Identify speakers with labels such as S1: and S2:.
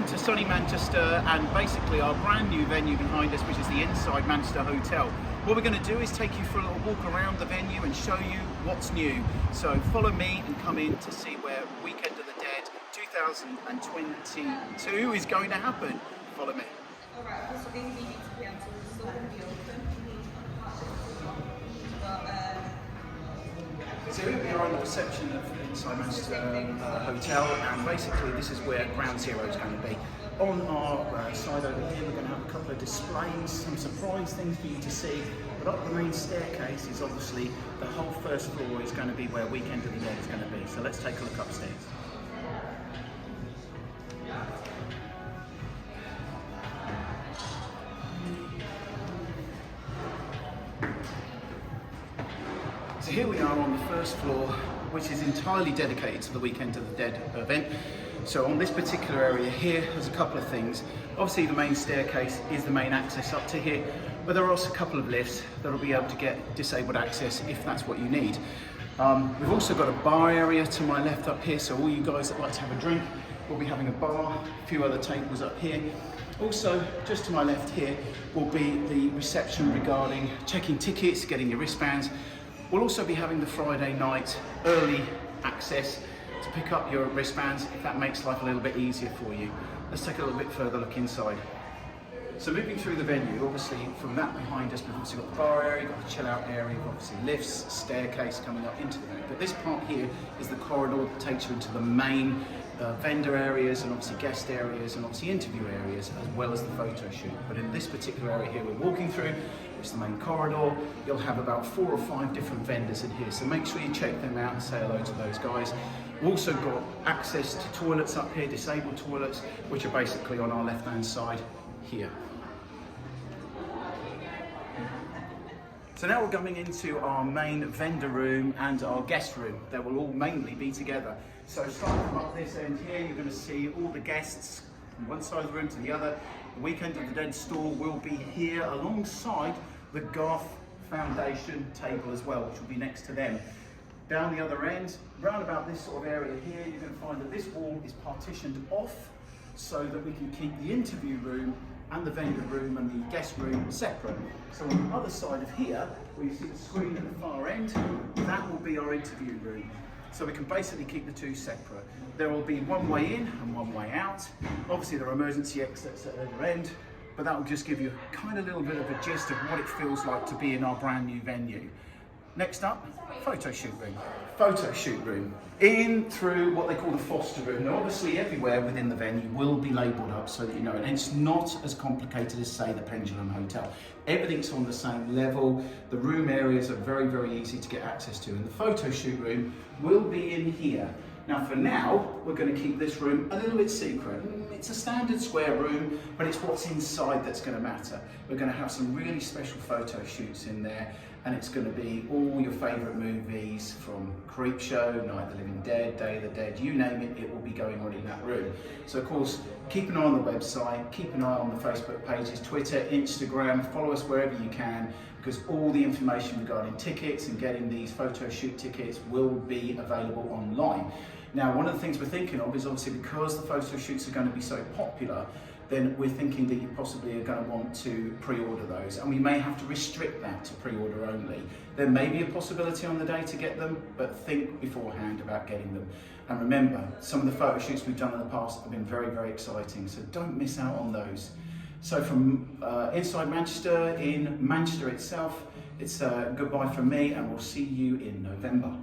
S1: to sunny Manchester and basically our brand new venue behind us, which is the Inside Manchester Hotel. What we're going to do is take you for a little walk around the venue and show you what's new. So follow me and come in to see where Weekend of the Dead 2022 is going to happen. Follow me.
S2: Alright, so these meetings we have to still going to be open.
S1: So here we are on the reception of Inside Manchester Hotel, and basically this is where Ground Zero is going to be. On our side over here we're going to have a couple of displays, some surprise things for you to see, but up the main staircase is obviously the whole first floor is going to be where Weekend of the Dead is going to be. So let's take a look upstairs. So here we are on the first floor, which is entirely dedicated to the Weekend of the Dead event. So on this particular area here, there's a couple of things. Obviously the main staircase is the main access up to here, but there are also a couple of lifts that'll be able to get disabled access if that's what you need. We've also got a bar area to my left up here, so all you guys that like to have a drink will be having a bar, a few other tables up here. Also, just to my left here will be the reception regarding checking tickets, getting your wristbands. We'll also be having the Friday night early access to pick up your wristbands if that makes life a little bit easier for you. Let's take a little bit further look inside. So moving through the venue, obviously from that behind us, we've also got the bar area, got the chill out area, obviously lifts, staircase coming up into the venue. But this part here is the corridor that takes you into the main vendor areas and obviously guest areas and obviously interview areas, as well as the photo shoot. But in this particular area here we're walking through, it's the main corridor. You'll have about 4 or 5 different vendors in here, so make sure you check them out and say hello to those guys. We've also got access to toilets up here, disabled toilets, which are basically on our left hand side here. So now we're coming into our main vendor room and our guest room. They will all mainly be together. So starting from up this end here, you're going to see all the guests from one side of the room to the other. The Weekend of the Dead stall will be here alongside the Garth Foundation table as well, which will be next to them. Down the other end, round about this sort of area here, you're going to find that this wall is partitioned off so that we can keep the interview room and the vendor room and the guest room separate. So on the other side of here, where you see the screen at the far end, that will be our interview room. So we can basically keep the two separate. There will be one way in and one way out. Obviously there are emergency exits at the other end, but that will just give you kind of a little bit of a gist of what it feels like to be in our brand new venue. Next up, photo shoot room. Photo shoot room. In through what they call the foster room. Now obviously everywhere within the venue will be labelled up so that you know, and it's not as complicated as say the Pendulum Hotel. Everything's on the same level. The room areas are very, very easy to get access to, and the photo shoot room will be in here. Now for now, we're going to keep this room a little bit secret. It's a standard square room, but it's what's inside that's going to matter. We're going to have some really special photo shoots in there, and it's going to be all your favourite movies from Creepshow, Night of the Living Dead, Day of the Dead, you name it, it will be going on in that room. So of course, keep an eye on the website, keep an eye on the Facebook pages, Twitter, Instagram, follow us wherever you can, because all the information regarding tickets and getting these photo shoot tickets will be available online. Now, one of the things we're thinking of is obviously because the photo shoots are going to be so popular, then we're thinking that you possibly are going to want to pre-order those, and we may have to restrict that to pre-order only. There may be a possibility on the day to get them, but think beforehand about getting them. And remember, some of the photo shoots we've done in the past have been very, very exciting, so don't miss out on those. So from Inside Manchester, in Manchester itself, it's goodbye from me, and we'll see you in November.